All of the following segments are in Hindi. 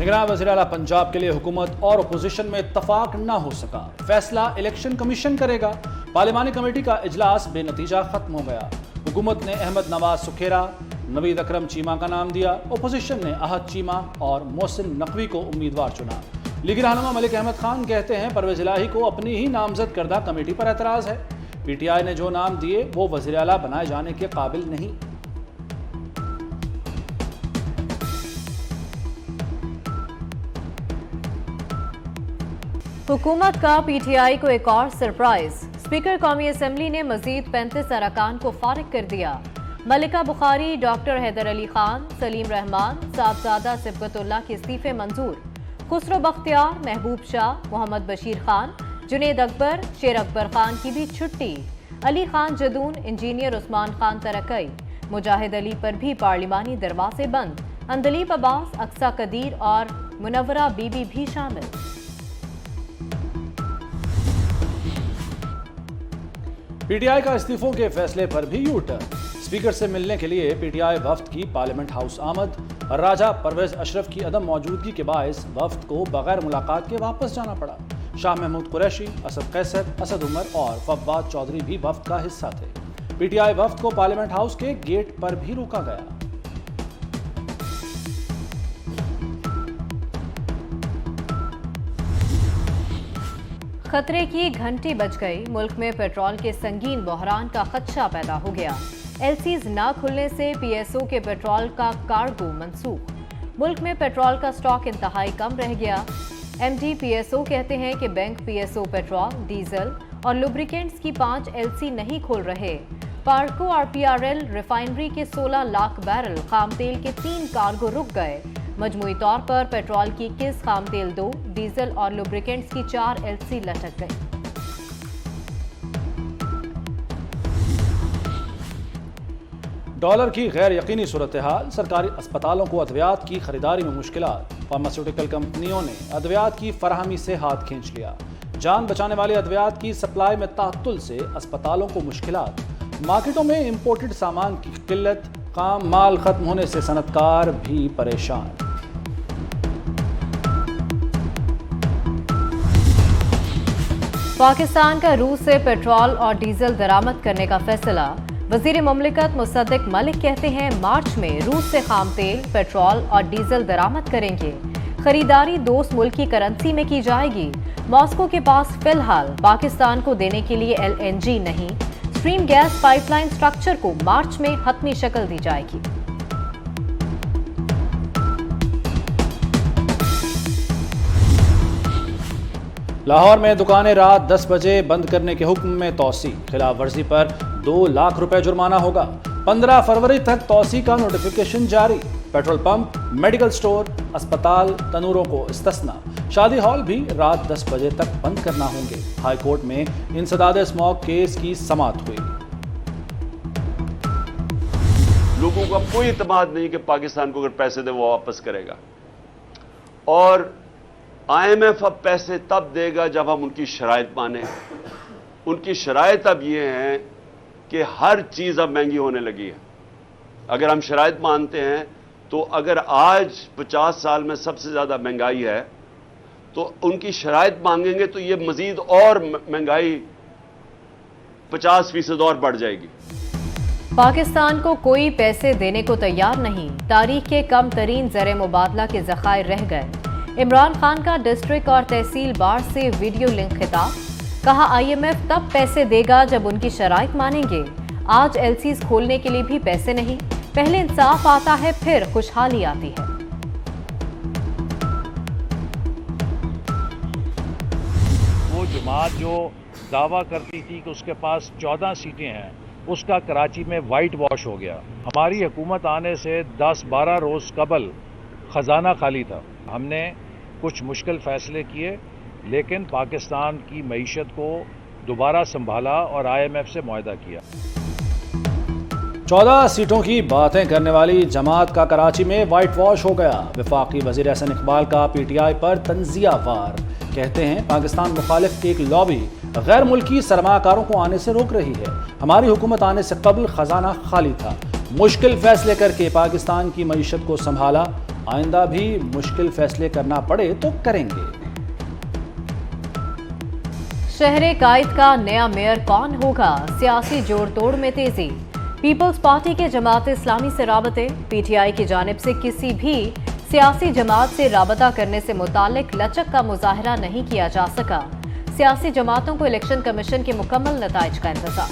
निगरान वज़ीर आला पंजाब के लिए हुकूमत और अपोजिशन में इत्तफाक न हो सका, फैसला इलेक्शन कमीशन करेगा। पार्लिमानी कमेटी का इजलास बेनतीजा खत्म हो गया। हुकूमत ने अहमद नवाज सुखेरा, नवीद अकरम चीमा का नाम दिया। अपोजिशन ने अहद चीमा और मोहसिन नकवी को उम्मीदवार चुना। लीगी रहनुमा मलिक अहमद खान कहते हैं परवेज इलाही को अपनी ही नामजद करदा कमेटी पर एतराज़ है। PTI ने जो नाम दिए वो वज़ीर आला बनाए जाने के काबिल नहीं। हुकूमत का PTI को एक और सरप्राइज। स्पीकर कौमी असम्बली ने मजीद 35 अरकान को फारिग कर दिया। मलिका बुखारी, डॉक्टर हैदर अली खान, सलीम रहमान, साहबजादा सिबगतुल्लाह के इस्तीफे मंजूर। खुसरो बख्तियार, महबूब शाह, मोहम्मद बशीर खान, जुनेद अकबर, शेर अकबर खान की भी छुट्टी। अली खान जदून, इंजीनियर उस्मान खान तरकई, मुजाहिद अली पर भी पार्लिमानी दरवाजे बंद। अंदलीब अब्बास, अक्सा कदीर और मुनव्वरा बीबी भी शामिल। PTI का इस्तीफों के फैसले पर भी यू टर्न। स्पीकर से मिलने के लिए PTI वफ्द की पार्लियामेंट हाउस आमद। राजा परवेज अशरफ की अदम मौजूदगी के बायस वफ्द को बगैर मुलाकात के वापस जाना पड़ा। शाह महमूद कुरैशी, असद कैसर, असद उमर और फव्वाद चौधरी भी वफ्द का हिस्सा थे। PTI वफ्द को पार्लियामेंट हाउस के गेट पर भी रोका गया। खतरे की घंटी बज गई। मुल्क में पेट्रोल के संगीन बहरान का खदशा पैदा हो गया। LCs ना खुलने से PSO के पेट्रोल का कार्गो मंसूख। मुल्क में पेट्रोल का स्टॉक इंतहाई कम रह गया। MD PSO कहते हैं कि बैंक PSO पेट्रोल, डीजल और लुब्रिकेंट्स की 5 LC नहीं खोल रहे। पार्को और PRL रिफाइनरी के 16 लाख बैरल खाम तेल के 3 कार्गो रुक गए। मजमूई तौर पर पेट्रोल की 21 खाम तेल 2, डीजल और लुब्रिकेंट्स की 4 LC लटक गई। डॉलर की गैर यकीनी सूरत हाल। सरकारी अस्पतालों को अद्वियात की खरीदारी में मुश्किलात। फार्मास्यूटिकल कंपनियों ने अद्वियात की फराहमी से हाथ खींच लिया। जान बचाने वाले अद्वियात की सप्लाई में तात्तुल से अस्पतालों को मुश्किलात। मार्केटों में इंपोर्टेड सामान की किल्लत। काम माल खत्म होने से सनतकार भी परेशान। पाकिस्तान का रूस से पेट्रोल और डीजल दरामद करने का फैसला। वजीर मुमलिकत मुसद्दिक मलिक कहते हैं मार्च में रूस से खाम तेल, पेट्रोल और डीजल दरामद करेंगे। खरीदारी दोस्त मुल्क की करेंसी में की जाएगी। मॉस्को के पास फिलहाल पाकिस्तान को देने के लिए LNG नहीं, स्ट्रीम गैस पाइपलाइन स्ट्रक्चर को मार्च में हतमी शक्ल दी जाएगी। लाहौर में दुकानें रात 10 बजे बंद करने के हुक्म में तौसी। खिलाफ वर्जी पर 2 लाख रुपए जुर्माना होगा। 15 फरवरी तक तौसी का नोटिफिकेशन जारी। पेट्रोल पंप, मेडिकल स्टोर, अस्पताल, तनूरों को इस्तस्ना। शादी हॉल भी रात 10 बजे तक बंद करना होंगे। हाई कोर्ट में इंसदाद स्मॉग केस की समाअत हुई। लोगों का कोई इत्मीनान नहीं कि पाकिस्तान को अगर पैसे दे वो वापस करेगा। और IMF अब पैसे तब देगा जब हम उनकी शराइत माने। उनकी शराइत अब ये हैं कि हर चीज़ अब महंगी होने लगी है। अगर हम शराइत मानते हैं तो अगर आज 50 साल में सबसे ज़्यादा महंगाई है तो उनकी शराइत मांगेंगे तो ये मज़ीद और महंगाई 50% और बढ़ जाएगी। पाकिस्तान को कोई पैसे देने को तैयार नहीं। तारीख के कम तरीन ज़र मुबादला के ज़खायर रह गए। इमरान खान का डिस्ट्रिक्ट और तहसील बार से वीडियो लिंक खिताब। कहा IMF तब पैसे देगा जब उनकी शराइत मानेंगे। आज LCs खोलने के लिए भी पैसे नहीं। पहले इंसाफ आता है फिर खुशहाली आती है। वो जमात जो दावा करती थी कि उसके पास 14 सीटें हैं, उसका कराची में वाइट वॉश हो गया। हमारी हुकूमत आने से 10-12 रोज़ कबल खजाना खाली था। हमने कुछ मुश्किल फैसले किए लेकिन पाकिस्तान की मईशत को दोबारा संभाला और IMF से मुआहदा किया। 14 सीटों की बातें करने वाली जमात का कराची में वाइट वॉश हो गया। वफाकी वजीर एहसन इकबाल का PTI पर तंजिया वार। कहते हैं पाकिस्तान मुखालिफ एक लॉबी गैर मुल्की सरमाकारों को आने से रोक रही है। हमारी हुकूमत आने से कबल खजाना खाली था। मुश्किल फैसले करके पाकिस्तान की मईशत को संभाला आइंदा भी मुश्किल फैसले करना पड़े तो करेंगे। शहर कायद का नया मेयर कौन होगा? सियासी जोड़ तोड़ में तेजी। पीपल्स पार्टी के जमात इस्लामी से राबते। पीटीआई की जानिब से किसी भी सियासी जमात से राबता करने से मुतालिक लचक का मुजाहरा नहीं किया जा सका। सियासी जमातों को इलेक्शन कमीशन के मुकम्मल नताइज का इंतजार।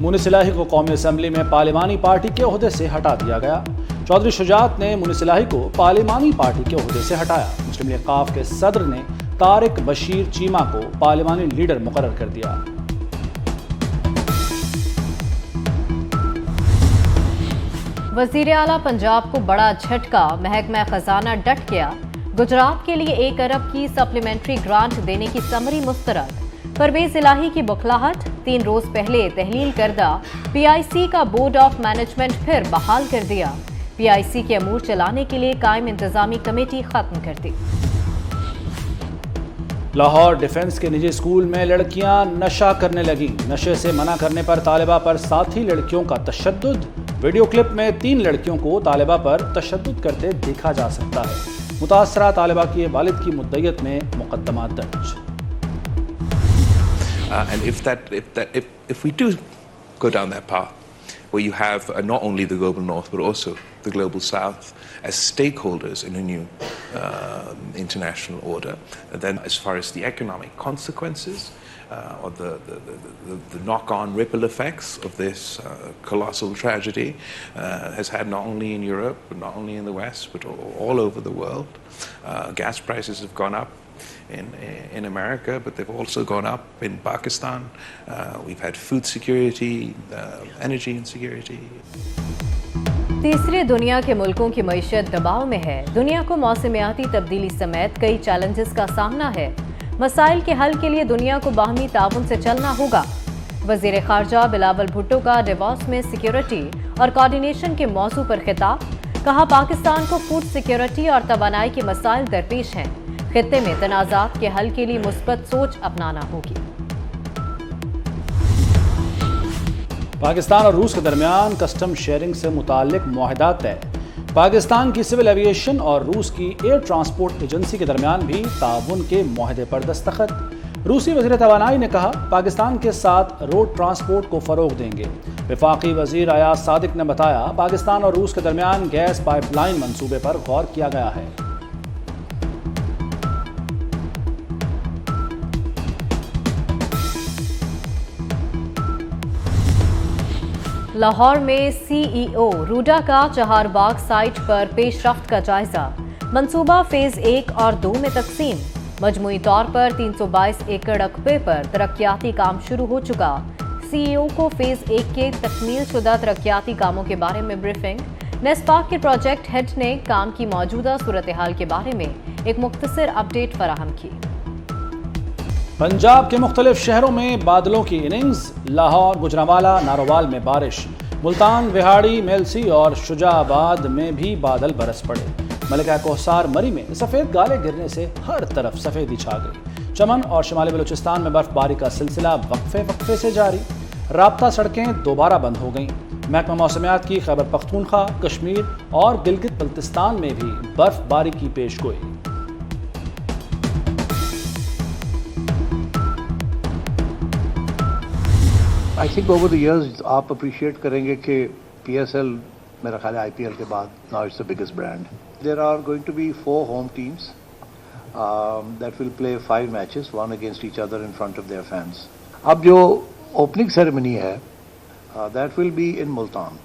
मुनीस इलाही को कौमी असम्बली में पार्लिमानी पार्टी के ओहदे से हटा दिया गया। चौधरी शुजात ने मुनीस इलाही को पार्लिमानी पार्टी के ओहदे से हटाया। मुस्लिम लीग काफ के सदर ने तारिक बशीर चीमा को पार्लिमानी लीडर मुकर्रर कर दिया। वजीर आला पंजाब को बड़ा झटका। महकमा खजाना डट गया। गुजरात के लिए 1 अरब की सप्लीमेंट्री ग्रांट देने की समरी मुस्तरद। परवेज इलाही की बुखलाहट। 3 रोज पहले तहलील करदा पीआईसी का बोर्ड ऑफ मैनेजमेंट फिर बहाल कर दिया। पीआईसी के अमूर चलाने के लिए कायम इंतजामी कमेटी खत्म कर दी। लाहौर डिफेंस के निजी स्कूल में लड़कियां नशा करने लगी। नशे से मना करने पर तालिबा पर साथी लड़कियों का तशद्दुद। वीडियो क्लिप में 3 लड़कियों को तालिबा पर तशद्दुद करते देखा जा सकता है। मुतासरा तालिबा की वालिद की मुद्दयत में मुकदमा दर्ज। And if we do go down that path, where you have not only the global north but also the global south as stakeholders in a new international order, then as far as the economic consequences or the knock-on ripple effects of this colossal tragedy has had not only in Europe, but not only in the West, but all over the world. Gas prices have gone up in America, but they've also gone up in Pakistan. We've had food security, energy insecurity. तीसरे दुनिया के मुल्कों की मईशत दबाव में है। दुनिया को मौसमियाती तब्दीली समेत कई चैलेंजेस का सामना है। मसाइल के हल के लिए दुनिया को बाहमी ताउन से चलना होगा। वजीर खारजा बिलावल भुट्टो का डिवोर्स में सिक्योरिटी और कोऑर्डिनेशन के मौजू पर खिताब। कहा, पाकिस्तान को फूड सिक्योरिटी और तवानाई के मसाइल दरपेश हैं। खित्ते में तनाज़ात के हल के लिए मुस्बत सोच अपनाना होगी। पाकिस्तान और रूस के दरमियान कस्टम शेयरिंग से मुताल्लिक मुआहदा तय। पाकिस्तान की सिविल एविएशन और रूस की एयर ट्रांसपोर्ट एजेंसी के दरमियान भी ताउन के मुआहदे पर दस्तखत। रूसी वज़ीर तवानाई ने कहा, पाकिस्तान के साथ रोड ट्रांसपोर्ट को फ़रोग़ देंगे। वफाकी वज़ीर अयाज सादिक ने बताया, पाकिस्तान और रूस के दरमियान गैस पाइपलाइन मंसूबे पर गौर किया गया है। लाहौर में सीईओ रूडा का चहारबाग साइट पर पेशरफ्त का जायजा। मंसूबा फेज 1 और 2 में तकसीम। मजमूई तौर पर 322 एकड़ रकबे पर तरक्याती काम शुरू हो चुका। सीईओ को फेज 1 के तकमील शुदा तरक्याती कामों के बारे में ब्रीफिंग। नेस्पाक के प्रोजेक्ट हेड ने काम की मौजूदा सूरत हाल के बारे में एक मुख्तसर अपडेट फराहम की। पंजाब के मुख्तलिफ शहरों में बादलों की इनिंग्स। लाहौर, गुजरांवाला, नारोवाल में बारिश। मुल्तान, विहाड़ी, मेलसी और शुजाबाद में भी बादल बरस पड़े। मलिका कोहसार मरी में सफ़ेद गाले गिरने से हर तरफ सफ़ेदी छा गई। चमन और शिमाली बलूचिस्तान में बर्फबारी का सिलसिला वक्फे से जारी। राब्ता सड़कें दोबारा बंद हो गईं। महकमा मौसमियात की खैबर पख्तूनख्वा, कश्मीर और गिलगित बल्तिस्तान में भी बर्फबारी की पेशगोई। I think over the years आप अप्रिशिएट करेंगे कि PSL मेरा ख्याल है IPL के बाद now it's the biggest brand. There are going to be 4 home teams that will play 5 matches, one against each other in front of their fans. अब जो ओपनिंग सेरेमनी है that will be in Multan,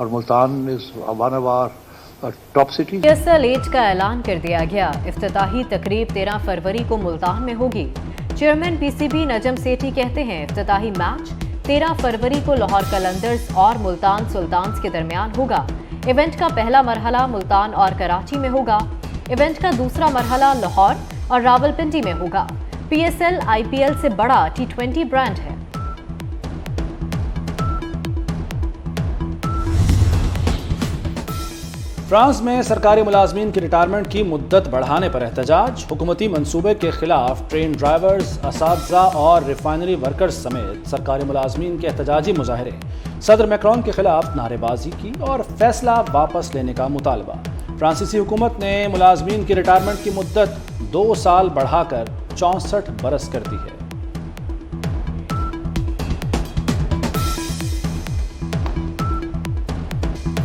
और Multan is one of our top cities. PSL 8 का ऐलान कर दिया गया। इफ्तिताही तकरीब 13 फरवरी को मुल्तान में होगी। चेयरमैन PCB नजम सेठी कहते हैं, इफ्तिताही मैच 13 फरवरी को लाहौर कलंदर्स और मुल्तान सुल्तान्स के दरमियान होगा। इवेंट का पहला मरहला मुल्तान और कराची में होगा। इवेंट का दूसरा मरहला लाहौर और रावलपिंडी में होगा। PSL IPL से बड़ा T20 ब्रांड है। फ्रांस में सरकारी मुलाजमीन की रिटायरमेंट की मुद्दत बढ़ाने पर एहतजाज। हुकूमती मंसूबे के खिलाफ ट्रेन ड्राइवर्स, असातिज़ा और रिफाइनरी वर्कर्स समेत सरकारी मुलाजमीन के एहतजाजी मुजाहरे। सदर मैक्रोन के खिलाफ नारेबाजी की और फैसला वापस लेने का मुतालबा। फ्रांसीसी हुकूमत ने मुलाजमीन की रिटायरमेंट की मुद्दत 2 साल बढ़ाकर 64 बरस कर दी है।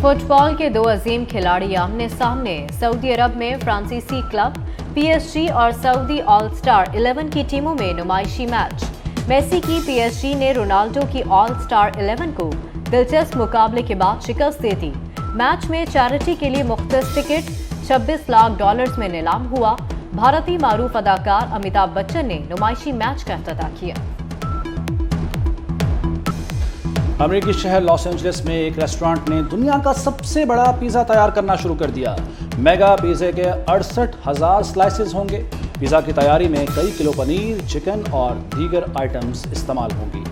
फुटबॉल के 2 अजीम खिलाड़ी आमने सामने। सऊदी अरब में फ्रांसीसी क्लब PSG और सऊदी ऑल स्टार 11 की टीमों में नुमाइशी मैच। मेसी की PSG ने रोनाल्डो की ऑल स्टार 11 को दिलचस्प मुकाबले के बाद शिकस्त दे दी। मैच में चैरिटी के लिए मुख्तस टिकट $26 लाख में नीलाम हुआ। भारतीय मारूफ अदाकार अमिताभ बच्चन ने नुमाइशी मैच का इफ्तिताह किया। अमेरिकी शहर लॉस एंजलिस में एक रेस्टोरेंट ने दुनिया का सबसे बड़ा पिज़्ज़ा तैयार करना शुरू कर दिया। मेगा पिज़्ज़े के 68,000 स्लाइसेस होंगे। पिज़्ज़ा की तैयारी में कई किलो पनीर, चिकन और दीगर आइटम्स इस्तेमाल होंगी।